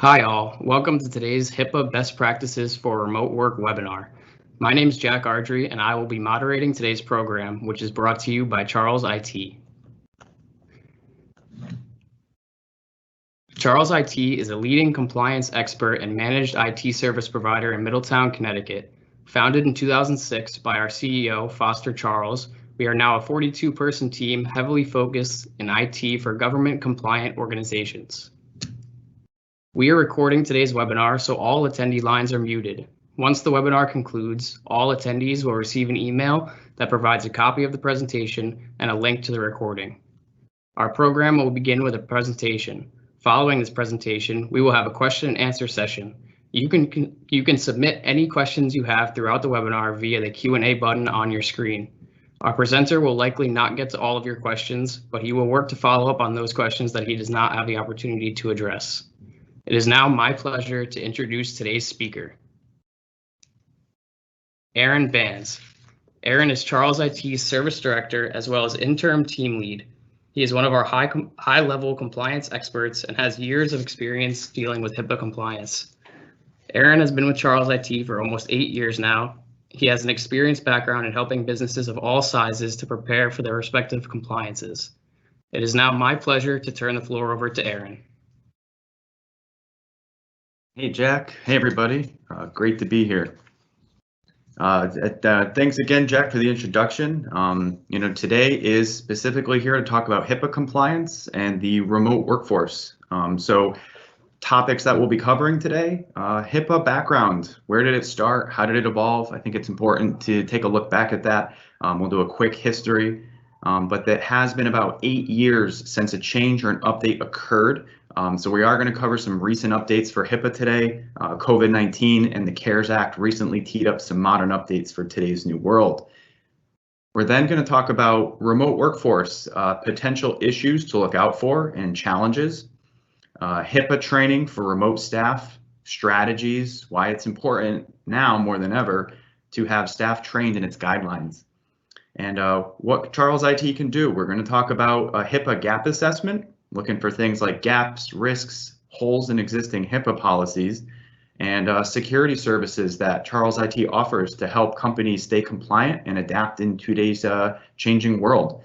Hi all, welcome to today's HIPAA Best Practices for Remote Work webinar. My name is Jack Ardrey and I will be moderating today's program, which is brought to you by Charles IT. Charles IT is a leading compliance expert and managed IT service provider in Middletown, Connecticut. Founded in 2006 by our CEO, Foster Charles, we are now a 42-person team heavily focused in IT for government compliant organizations. We are recording today's webinar, so all attendee lines are muted. Once the webinar concludes, all attendees will receive an email that provides a copy of the presentation and a link to the recording. Our program will begin with a presentation. Following this presentation, we will have a question and answer session. You can submit any questions you have throughout the webinar via the Q&A button on your screen. Our presenter will likely not get to all of your questions, but he will work to follow up on those questions that he does not have the opportunity to address. It is now my pleasure to introduce today's speaker, Aaron Bands. Aaron is Charles IT's Service Director as well as Interim Team Lead. He is one of our high-level compliance experts and has years of experience dealing with HIPAA compliance. Aaron has been with Charles IT for almost 8 years now. He has an experienced background in helping businesses of all sizes to prepare for their respective compliances. It is now my pleasure to turn the floor over to Aaron. Hey, Jack. Hey, everybody. Great to be here. Thanks again, Jack, for the introduction. Today is specifically here to talk about HIPAA compliance and the remote workforce. So topics that we'll be covering today, HIPAA background. Where did it start? How did it evolve? I think it's important to take a look back at that. We'll do a quick history, but that has been about 8 years since a change or an update occurred. So we are going to cover some recent updates for HIPAA today. COVID-19 and the CARES Act recently teed up some modern updates for today's new world. We're then going to talk about remote workforce, potential issues to look out for and challenges, HIPAA training for remote staff, strategies, why it's important now more than ever to have staff trained in its guidelines, and what Charles IT can do. We're going to talk about a HIPAA gap assessment, looking for things like gaps, risks, holes in existing HIPAA policies, and security services that Charles IT offers to help companies stay compliant and adapt in today's changing world.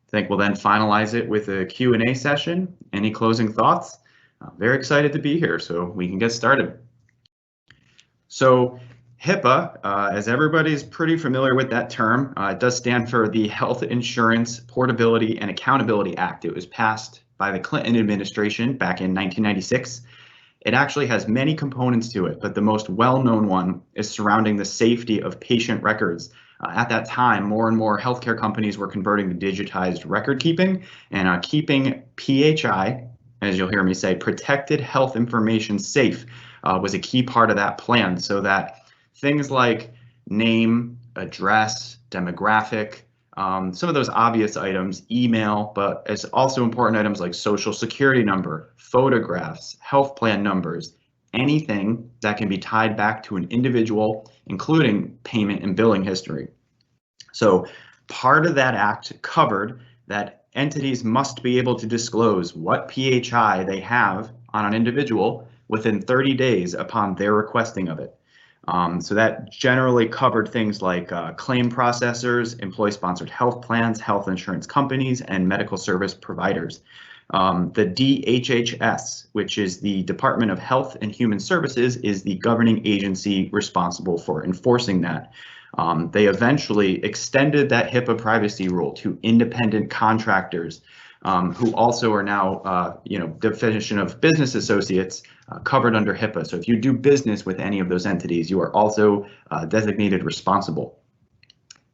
I think we'll then finalize it with a Q&A session. Any closing thoughts? Very excited to be here, so we can get started. So HIPAA, as everybody's pretty familiar with that term, it does stand for the Health Insurance Portability and Accountability Act. It was passed by the Clinton administration back in 1996. It actually has many components to it, but the most well-known one is surrounding the safety of patient records. At that time, more and more healthcare companies were converting to digitized record keeping, and keeping PHI, as you'll hear me say, protected health information safe, was a key part of that plan, so that things like name, address, demographic, some of those obvious items, email, but it's also important items like social security number, photographs, health plan numbers, anything that can be tied back to an individual, including payment and billing history. So part of that act covered that entities must be able to disclose what PHI they have on an individual within 30 days upon their requesting of it. So that generally covered things like claim processors, employee-sponsored health plans, health insurance companies, and medical service providers. The DHHS, which is the Department of Health and Human Services, is the governing agency responsible for enforcing that. They eventually extended that HIPAA privacy rule to independent contractors, who also are now, definition of business associates covered under HIPAA. So if you do business with any of those entities, you are also designated responsible.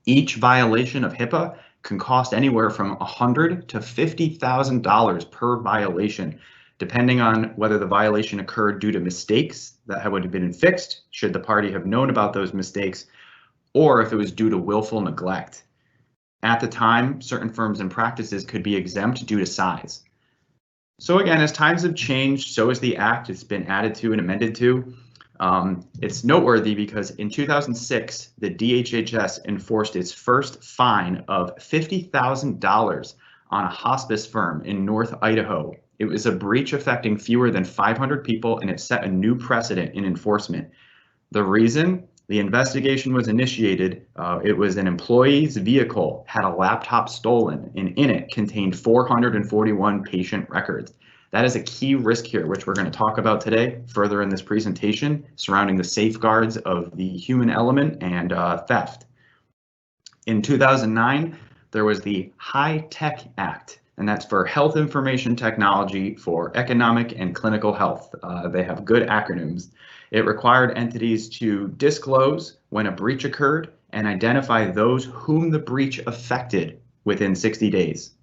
Each violation of HIPAA can cost anywhere from $100,000 to $50,000 per violation, depending on whether the violation occurred due to mistakes that would have been fixed should the party have known about those mistakes, or if it was due to willful neglect. At the time, certain firms and practices could be exempt due to size. So again, as times have changed, so has the act. It's been added to and amended to. It's noteworthy because in 2006, the DHHS enforced its first fine of $50,000 on a hospice firm in North Idaho It was a breach affecting fewer than 500 people, and it set a new precedent in enforcement. The reason the investigation was initiated, it was an employee's vehicle had a laptop stolen, and in it contained 441 patient records. That is a key risk here, which we're going to talk about today further in this presentation, surrounding the safeguards of the human element and theft. In 2009, there was the HITECH Act, and that's for Health Information Technology for Economic and Clinical Health. They have good acronyms. It required entities to disclose when a breach occurred and identify those whom the breach affected within 60 days.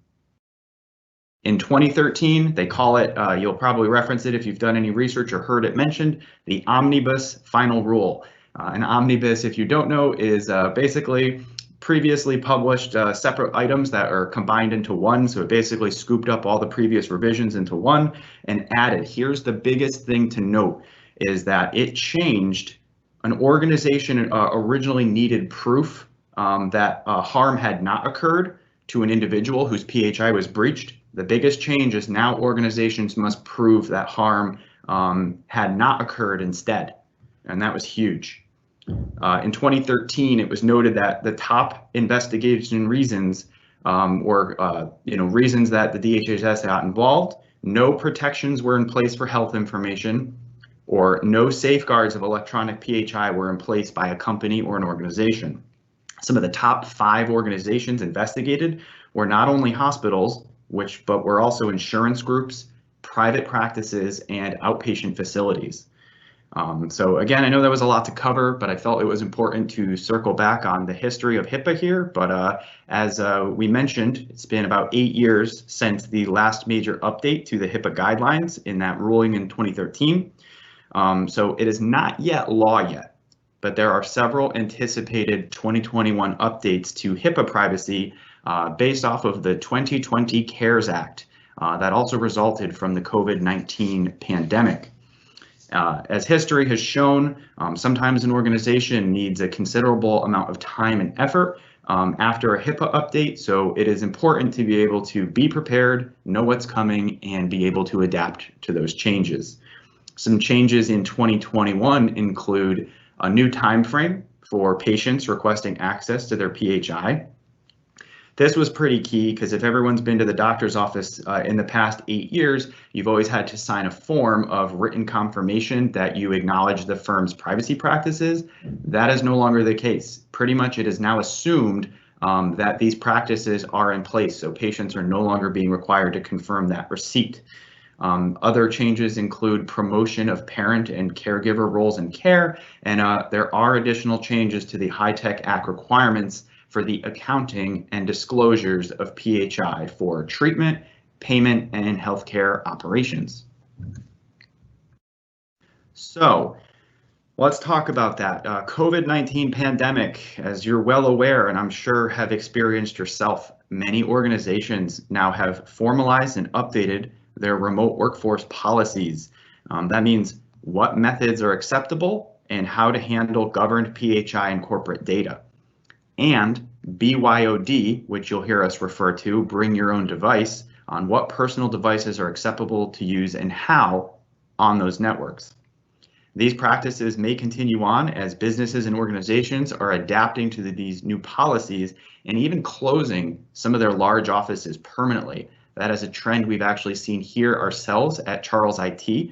In 2013, they call it, you'll probably reference it if you've done any research or heard it mentioned, the Omnibus Final Rule. An omnibus, if you don't know, is basically previously published separate items that are combined into one. So it basically scooped up all the previous revisions into one and added. Here's the biggest thing to note, is that it changed. An organization originally needed proof that harm had not occurred to an individual whose PHI was breached. The biggest change is now organizations must prove that harm had not occurred instead, and that was huge. In 2013, it was noted that the top investigation reasons reasons that the DHHS got involved: no protections were in place for health information, or no safeguards of electronic PHI were in place by a company or an organization. Some of the top 5 organizations investigated were not only hospitals, but were also insurance groups, private practices, and outpatient facilities. So again, I know that was a lot to cover, but I felt it was important to circle back on the history of HIPAA here. But as we mentioned, it's been about 8 years since the last major update to the HIPAA guidelines in that ruling in 2013. So it is not yet law yet, but there are several anticipated 2021 updates to HIPAA privacy based off of the 2020 CARES Act that also resulted from the COVID-19 pandemic. As history has shown, sometimes an organization needs a considerable amount of time and effort after a HIPAA update, so it is important to be able to be prepared, know what's coming, and be able to adapt to those changes. Some changes in 2021 include a new time frame for patients requesting access to their PHI. This was pretty key because if everyone's been to the doctor's office in the past 8 years, you've always had to sign a form of written confirmation that you acknowledge the firm's privacy practices. That is no longer the case. Pretty much it is now assumed that these practices are in place, so patients are no longer being required to confirm that receipt. Other changes include promotion of parent and caregiver roles in care, and there are additional changes to the HITECH Act requirements for the accounting and disclosures of PHI for treatment, payment, and healthcare operations. So let's talk about that. COVID-19 pandemic, as you're well aware, and I'm sure have experienced yourself, many organizations now have formalized and updated their remote workforce policies. That means what methods are acceptable and how to handle governed PHI and corporate data. And BYOD, which you'll hear us refer to, bring your own device, on what personal devices are acceptable to use and how on those networks. These practices may continue on as businesses and organizations are adapting to these new policies and even closing some of their large offices permanently. That is a trend we've actually seen here ourselves at Charles IT,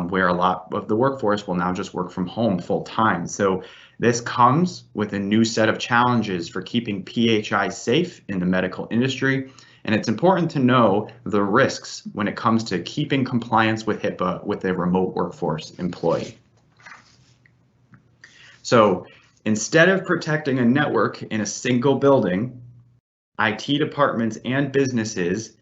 where a lot of the workforce will now just work from home full time. So this comes with a new set of challenges for keeping PHI safe in the medical industry. And it's important to know the risks when it comes to keeping compliance with HIPAA with a remote workforce employee. So instead of protecting a network in a single building, IT departments and businesses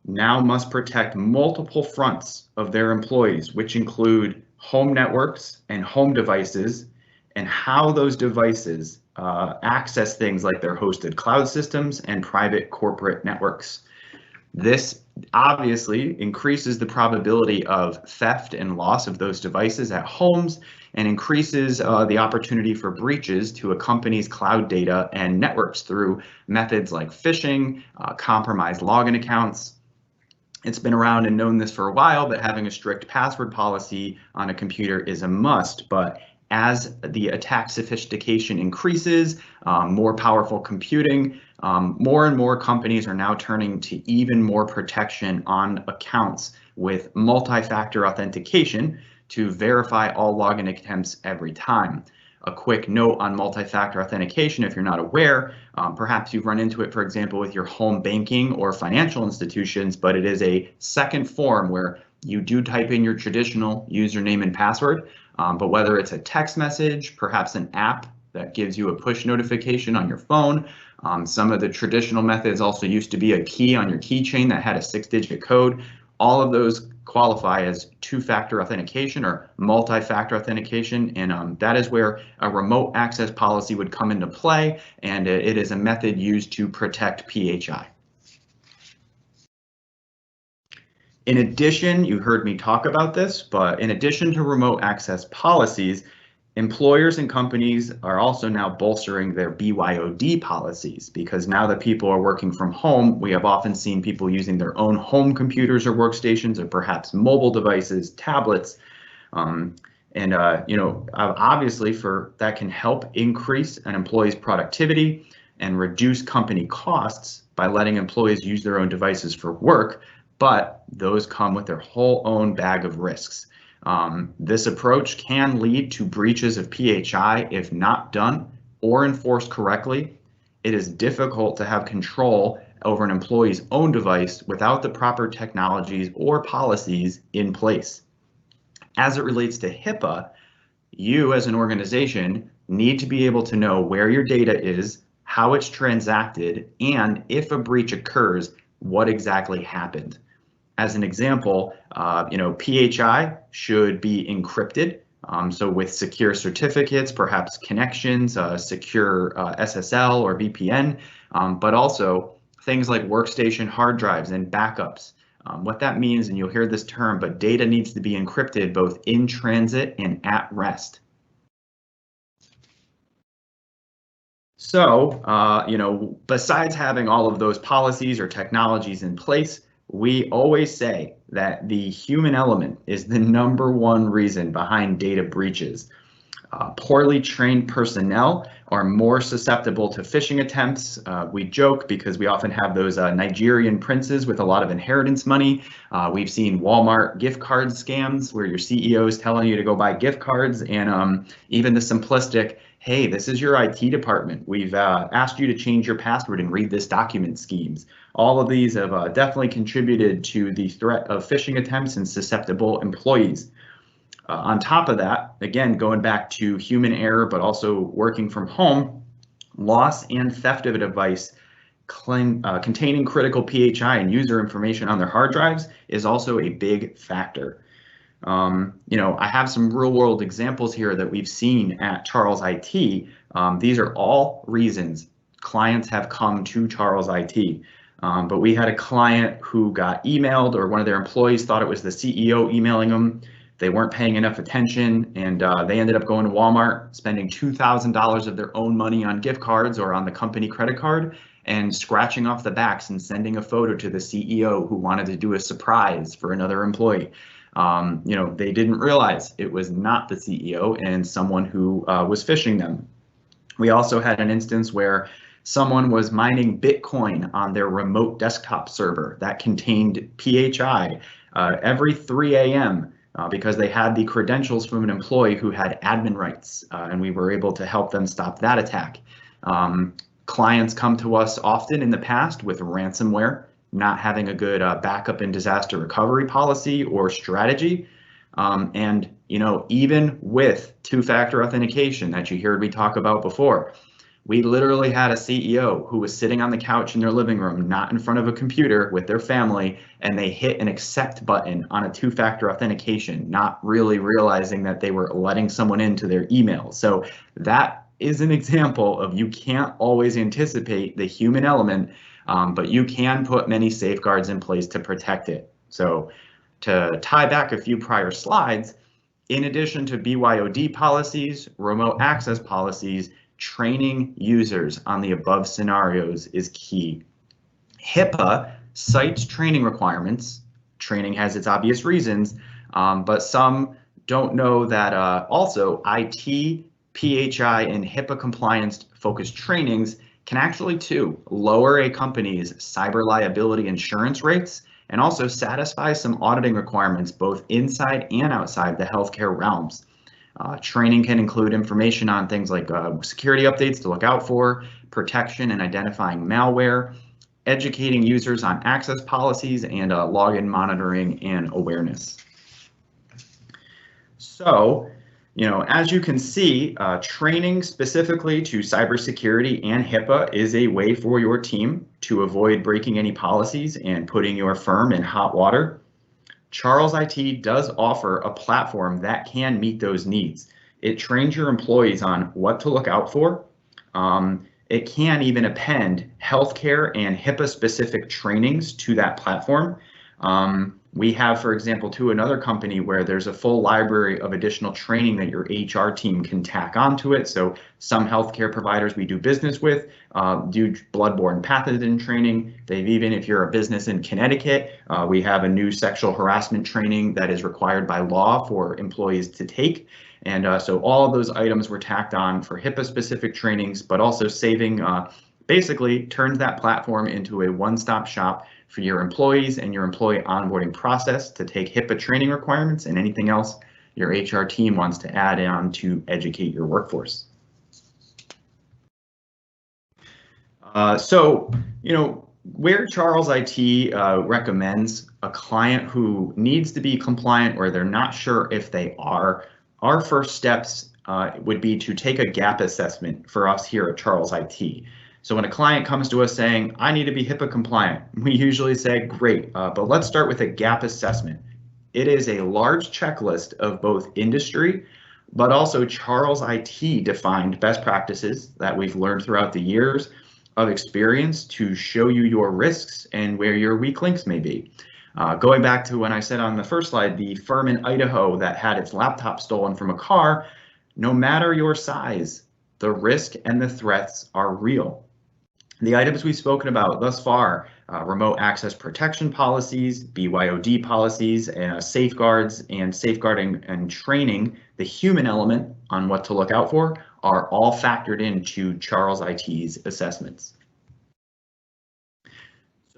now must protect multiple fronts of their employees, which include home networks and home devices, and how those devices access things like their hosted cloud systems and private corporate networks. This obviously increases the probability of theft and loss of those devices at homes and increases the opportunity for breaches to a company's cloud data and networks through methods like phishing, compromised login accounts. It's been around and known this for a while, but having a strict password policy on a computer is a must. But as the attack sophistication increases, more powerful computing, more and more companies are now turning to even more protection on accounts with multi-factor authentication to verify all login attempts every time. A quick note on multi-factor authentication, if you're not aware, perhaps you've run into it, for example, with your home banking or financial institutions, but it is a second form where you do type in your traditional username and password, but whether it's a text message, perhaps an app that gives you a push notification on your phone, some of the traditional methods also used to be a key on your keychain that had a 6-digit code. All of those qualify as two-factor authentication or multi-factor authentication, and that is where a remote access policy would come into play, and it is a method used to protect PHI. In addition, you heard me talk about this, but in addition to remote access policies, employers and companies are also now bolstering their BYOD policies, because now that people are working from home, we have often seen people using their own home computers or workstations, or perhaps mobile devices, tablets, obviously that can help increase an employee's productivity and reduce company costs by letting employees use their own devices for work, but those come with their whole own bag of risks. This approach can lead to breaches of PHI if not done or enforced correctly. It is difficult to have control over an employee's own device without the proper technologies or policies in place. As it relates to HIPAA, you as an organization need to be able to know where your data is, how it's transacted, and if a breach occurs, what exactly happened. As an example, PHI should be encrypted. So with secure certificates, perhaps connections, secure SSL or VPN, but also things like workstation hard drives and backups. What that means, and you'll hear this term, but data needs to be encrypted both in transit and at rest. So, besides having all of those policies or technologies in place, we always say that the human element is the #1 reason behind data breaches. Poorly trained personnel are more susceptible to phishing attempts. We joke because we often have those Nigerian princes with a lot of inheritance money. We've seen Walmart gift card scams where your CEO is telling you to go buy gift cards, and even the simplistic, hey, this is your IT department. We've asked you to change your password and read this document schemes. All of these have definitely contributed to the threat of phishing attempts and susceptible employees. On top of that, again, going back to human error, but also working from home, loss and theft of a device containing critical PHI and user information on their hard drives is also a big factor. I have some real world examples here that we've seen at Charles IT. These are all reasons clients have come to Charles IT. But we had a client who got emailed, or one of their employees thought it was the CEO emailing them. They weren't paying enough attention, and they ended up going to Walmart, spending $2,000 of their own money on gift cards or on the company credit card, and scratching off the backs and sending a photo to the CEO who wanted to do a surprise for another employee. They didn't realize it was not the CEO and someone who was phishing them. We also had an instance where someone was mining Bitcoin on their remote desktop server that contained PHI every 3 a.m. Because they had the credentials from an employee who had admin rights, and we were able to help them stop that attack. Clients come to us often in the past with ransomware, not having a good backup and disaster recovery policy or strategy. And even with two-factor authentication that you heard me talk about before, we literally had a CEO who was sitting on the couch in their living room, not in front of a computer with their family, and they hit an accept button on a two-factor authentication, not really realizing that they were letting someone into their email. So that is an example of you can't always anticipate the human element, but you can put many safeguards in place to protect it. So to tie back a few prior slides, in addition to BYOD policies, remote access policies, training users on the above scenarios is key. HIPAA cites training requirements Training has its obvious reasons, but some don't know that also IT, PHI, and HIPAA compliance focused trainings can actually too lower a company's cyber liability insurance rates and also satisfy some auditing requirements both inside and outside the healthcare realms. Training can include information on things like security updates to look out for, protection and identifying malware, educating users on access policies, and login monitoring and awareness. So, as you can see, training specifically to cybersecurity and HIPAA is a way for your team to avoid breaking any policies and putting your firm in hot water. Charles IT does offer a platform that can meet those needs. It trains your employees on what to look out for. It can even append healthcare and HIPAA specific trainings to that platform. We have, for example, another company where there's a full library of additional training that your HR team can tack onto it. So some healthcare providers we do business with do bloodborne pathogen training. They've even, if you're a business in Connecticut, we have a new sexual harassment training that is required by law for employees to take. And so all of those items were tacked on for HIPAA specific trainings, but also saving, basically turns that platform into a one-stop shop for your employees and your employee onboarding process to take HIPAA training requirements and anything else your HR team wants to add on to educate your workforce. So, where Charles IT recommends a client who needs to be compliant or they're not sure if they are, our first steps would be to take a gap assessment for us here at Charles IT. So when a client comes to us saying, I need to be HIPAA compliant, we usually say, great, but let's start with a gap assessment. It is a large checklist of both industry, but also Charles IT defined best practices that we've learned throughout the years of experience to show you your risks and where your weak links may be. Going back to when I said on the first slide, the firm in Idaho that had its laptop stolen from a car, no matter your size, the risk and the threats are real. The items we've spoken about thus far, remote access protection policies, BYOD policies, safeguards, and safeguarding and training the human element on what to look out for are all factored into Charles IT's assessments.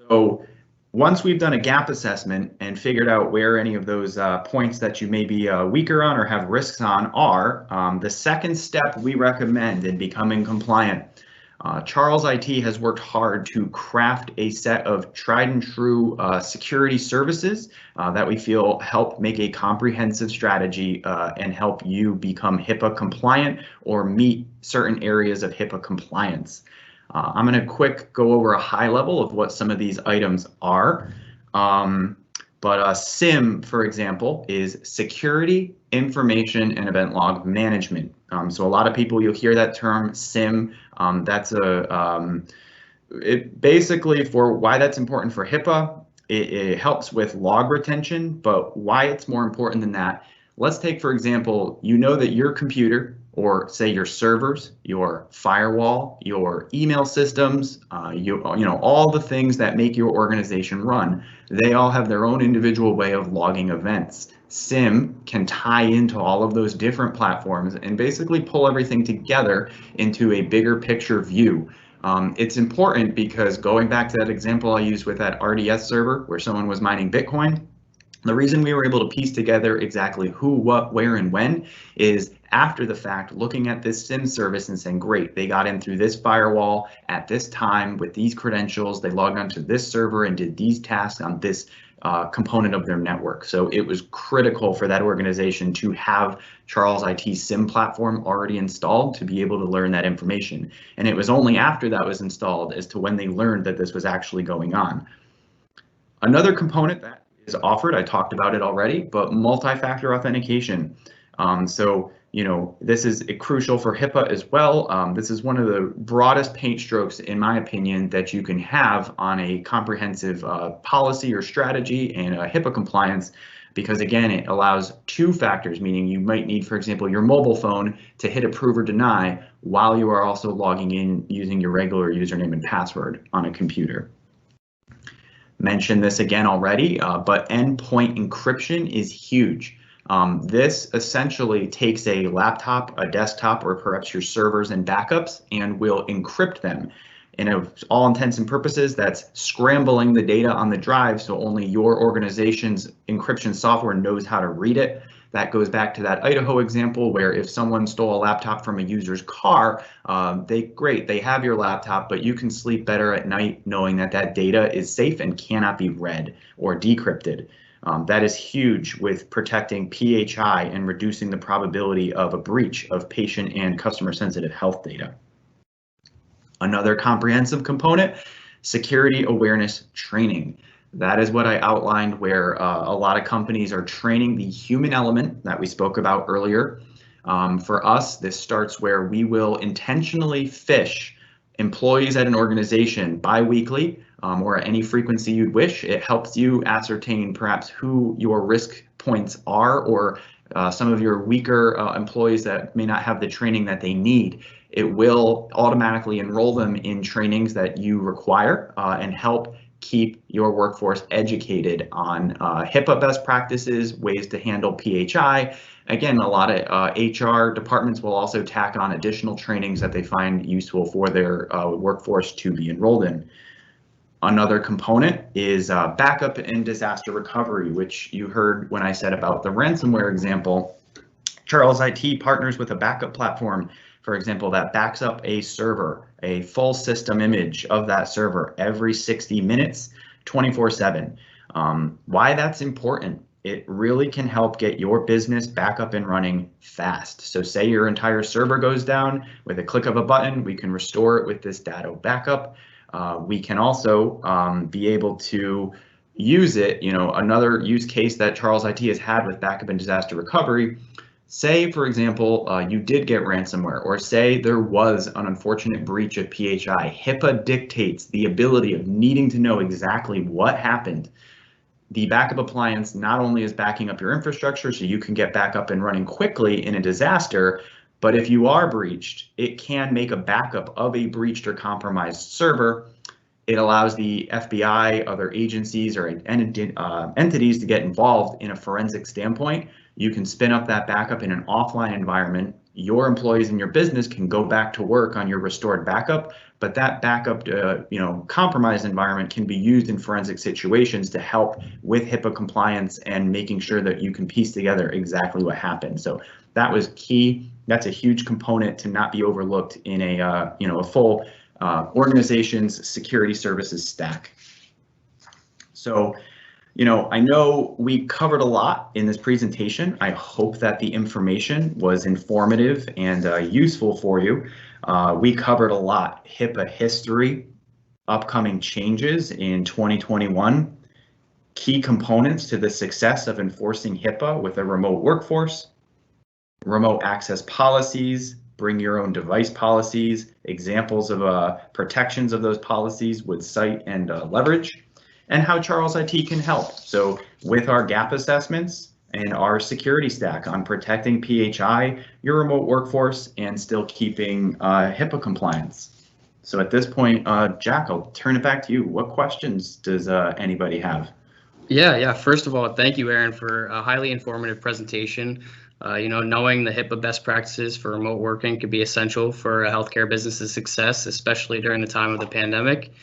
So once we've done a gap assessment and figured out where any of those points that you may be weaker on or have risks on are, the second step we recommend in becoming compliant. Charles IT has worked hard to craft a set of tried and true security services that we feel help make a comprehensive strategy and help you become HIPAA compliant or meet certain areas of HIPAA compliance. I'm going to go over a high level of what some of these items are. But SIM, for example, is Security, Information, and Event Log Management. So a lot of people, you'll hear that term SIM. That's basically for why that's important for HIPAA. It helps with log retention, but why it's more important than that. Let's take, for example, that your computer, or say your servers, your firewall, your email systems, all the things that make your organization run, they all have their own individual way of logging events. SIM can tie into all of those different platforms and basically pull everything together into a bigger picture view. It's important because going back to that example I used with that RDS server where someone was mining Bitcoin, the reason we were able to piece together exactly who, what, where, and when is after the fact, looking at this SIM service and saying, great, they got in through this firewall at this time with these credentials, they logged onto this server and did these tasks on this component of their network. So it was critical for that organization to have Charles IT SIM platform already installed to be able to learn that information. And it was only after that was installed as to when they learned that this was actually going on. Another component that is offered, I talked about it already, but multi-factor authentication. This is crucial for HIPAA as well. This is one of the broadest paint strokes, in my opinion, that you can have on a comprehensive policy or strategy and HIPAA compliance, because again, it allows two factors, meaning you might need, for example, your mobile phone to hit approve or deny while you are also logging in using your regular username and password on a computer. mentioned this again already, but endpoint encryption is huge. This essentially takes a laptop, a desktop, or perhaps your servers and backups and will encrypt them. And all intents and purposes, that's scrambling the data on the drive so only your organization's encryption software knows how to read it. That goes back to that Idaho example where if someone stole a laptop from a user's car, they have your laptop, but you can sleep better at night knowing that that data is safe and cannot be read or decrypted. That is huge with protecting PHI and reducing the probability of a breach of patient and customer sensitive health data. Another comprehensive component, security awareness training. That is what I outlined where a lot of companies are training the human element that we spoke about earlier. For us, this starts where we will intentionally phish employees at an organization bi-weekly or at any frequency you'd wish. It helps you ascertain perhaps who your risk points are or some of your weaker employees that may not have the training that they need. It will automatically enroll them in trainings that you require and help keep your workforce educated on HIPAA best practices, ways to handle PHI. Again, a lot of HR departments will also tack on additional trainings that they find useful for their workforce to be enrolled in. Another component is backup and disaster recovery, which you heard when I said about the ransomware example. Charles IT partners with a backup platform, for example, that backs up a server, a full system image of that server every 60 minutes, 24/7. Why that's important? It really can help get your business back up and running fast. So say your entire server goes down, with a click of a button, we can restore it with this data backup. We can also be able to use it. Another use case that Charles IT has had with backup and disaster recovery, say, for example, you did get ransomware, or say there was an unfortunate breach of PHI. HIPAA dictates the ability of needing to know exactly what happened. The backup appliance not only is backing up your infrastructure so you can get back up and running quickly in a disaster, but if you are breached, it can make a backup of a breached or compromised server. It allows the FBI, other agencies, or entities to get involved in a forensic standpoint. You can spin up that backup in an offline environment. Your employees in your business can go back to work on your restored backup, but that backup, compromised environment can be used in forensic situations to help with HIPAA compliance and making sure that you can piece together exactly what happened. So that was key. That's a huge component to not be overlooked in a full organization's security services stack. So, I know we covered a lot in this presentation. I hope that the information was informative and useful for you. We covered a lot: HIPAA history, upcoming changes in 2021, key components to the success of enforcing HIPAA with a remote workforce, remote access policies, bring your own device policies, examples of protections of those policies with cite and leverage, and how Charles IT can help. So with our gap assessments and our security stack on protecting PHI, your remote workforce, and still keeping HIPAA compliance. So at this point, Jack, I'll turn it back to you. What questions does anybody have? Yeah. First of all, thank you, Aaron, for a highly informative presentation. Knowing the HIPAA best practices for remote working could be essential for a healthcare business's success, especially during the time of the pandemic.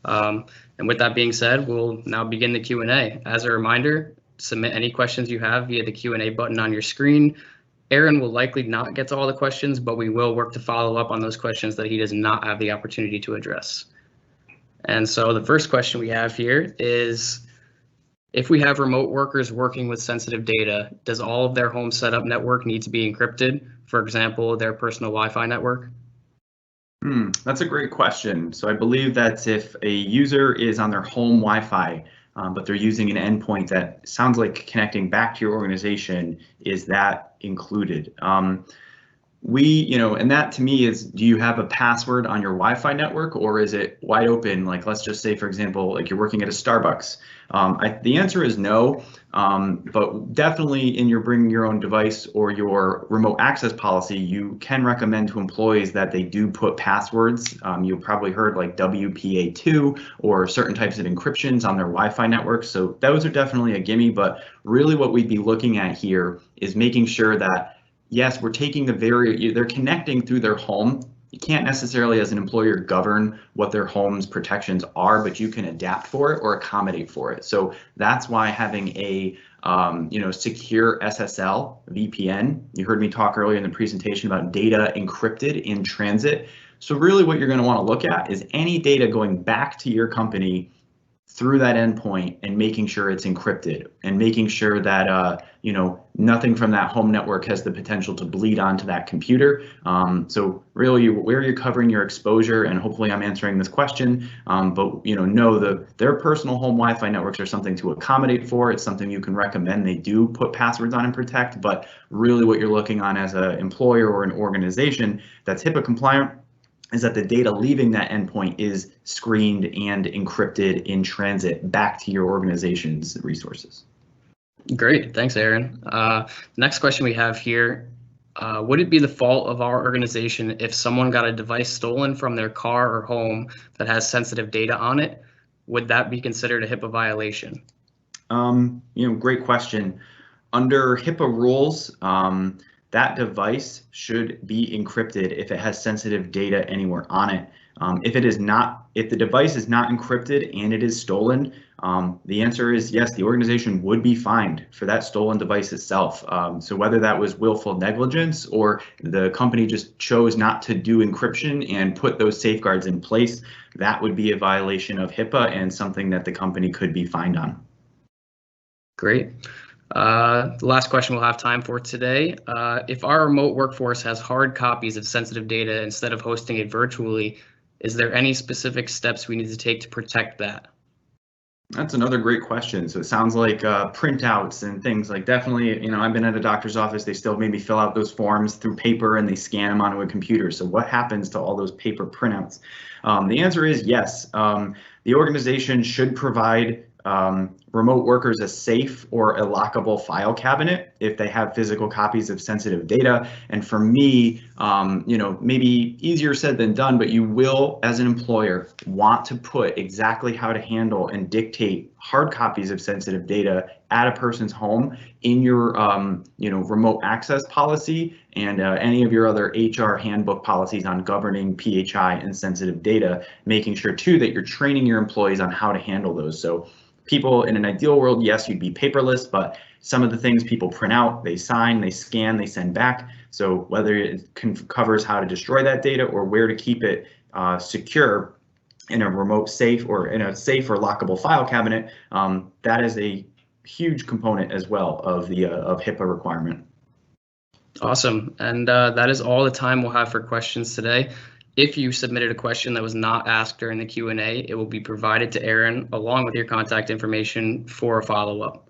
And with that being said, we'll now begin the Q&A. As a reminder, submit any questions you have via the Q&A button on your screen. Aaron will likely not get to all the questions, but we will work to follow up on those questions that he does not have the opportunity to address. And so the first question we have here is, if we have remote workers working with sensitive data, does all of their home setup network need to be encrypted? For example, their personal Wi-Fi network? That's a great question. So I believe that if a user is on their home Wi-Fi, but they're using an endpoint that sounds like connecting back to your organization, is that included? And that to me is, do you have a password on your Wi-Fi network, or is it wide open? Like, let's just say, for example, like you're working at a Starbucks. The answer is no, but definitely in your bringing your own device or your remote access policy, you can recommend to employees that they do put passwords. You've probably heard like WPA2 or certain types of encryptions on their Wi-Fi networks. So those are definitely a gimme, but really what we'd be looking at here is making sure that yes, we're taking they're connecting through their home. You can't necessarily as an employer govern what their home's protections are, but you can adapt for it or accommodate for it. So that's why having a secure SSL VPN, you heard me talk earlier in the presentation about data encrypted in transit. So really what you're going to want to look at is any data going back to your company through that endpoint and making sure it's encrypted and making sure that nothing from that home network has the potential to bleed onto that computer. So really where you're covering your exposure, and hopefully I'm answering this question, but know their personal home Wi-Fi networks are something to accommodate for. It's something you can recommend they do put passwords on and protect, but really what you're looking on as an employer or an organization that's HIPAA compliant is that the data leaving that endpoint is screened and encrypted in transit back to your organization's resources. Great, thanks, Aaron. Next question we have here, would it be the fault of our organization if someone got a device stolen from their car or home that has sensitive data on it? Would that be considered a HIPAA violation? Great question. Under HIPAA rules, that device should be encrypted if it has sensitive data anywhere on it. If the device is not encrypted and it is stolen, the answer is yes, the organization would be fined for that stolen device itself. So whether that was willful negligence or the company just chose not to do encryption and put those safeguards in place, that would be a violation of HIPAA and something that the company could be fined on. Great. The last question we'll have time for today. If our remote workforce has hard copies of sensitive data instead of hosting it virtually, is there any specific steps we need to take to protect that? That's another great question. So it sounds like printouts and things like definitely, I've been at a doctor's office, they still maybe fill out those forms through paper and they scan them onto a computer. So what happens to all those paper printouts? The answer is yes. The organization should provide remote workers a safe or a lockable file cabinet if they have physical copies of sensitive data. And for me, maybe easier said than done, but you will, as an employer, want to put exactly how to handle and dictate hard copies of sensitive data at a person's home in your remote access policy and any of your other HR handbook policies on governing PHI and sensitive data, making sure too that you're training your employees on how to handle those. So people in an ideal world, yes, you'd be paperless, but some of the things people print out, they sign, they scan, they send back. So whether it covers how to destroy that data or where to keep it secure in a remote safe or in a safe or lockable file cabinet, that is a huge component as well of the HIPAA requirement. Awesome. And that is all the time we'll have for questions today. If you submitted a question that was not asked during the Q&A, it will be provided to Aaron along with your contact information for a follow-up.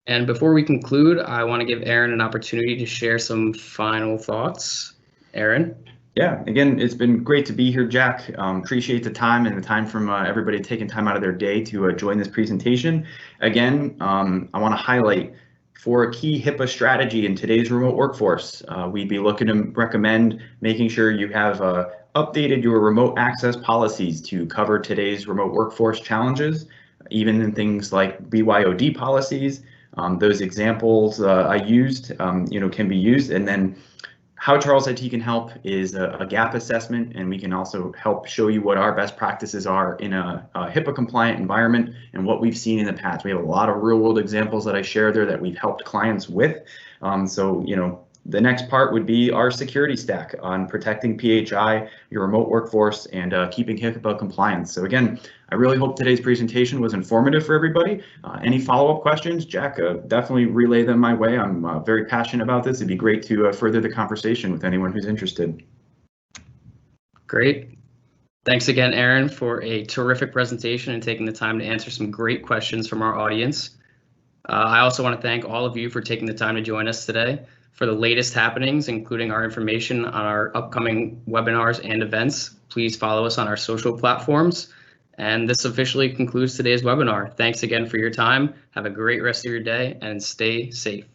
And before we conclude, I want to give Aaron an opportunity to share some final thoughts. Aaron? Yeah, again, it's been great to be here, Jack. Appreciate the time and the time from everybody taking time out of their day to join this presentation. Again, I want to highlight for a key HIPAA strategy in today's remote workforce, we'd be looking to recommend making sure you have updated your remote access policies to cover today's remote workforce challenges, even in things like BYOD policies. Those examples I used, can be used. And then how Charles IT can help is a gap assessment, and we can also help show you what our best practices are in a HIPAA compliant environment and what we've seen in the past. We have a lot of real world examples that I share there that we've helped clients with. The next part would be our security stack on protecting PHI, your remote workforce, and keeping HIPAA compliance. So again, I really hope today's presentation was informative for everybody. Any follow-up questions, Jack, definitely relay them my way. I'm very passionate about this. It'd be great to further the conversation with anyone who's interested. Great. Thanks again, Aaron, for a terrific presentation and taking the time to answer some great questions from our audience. I also want to thank all of you for taking the time to join us today. For the latest happenings, including our information on our upcoming webinars and events, please follow us on our social platforms. And this officially concludes today's webinar. Thanks again for your time. Have a great rest of your day and stay safe.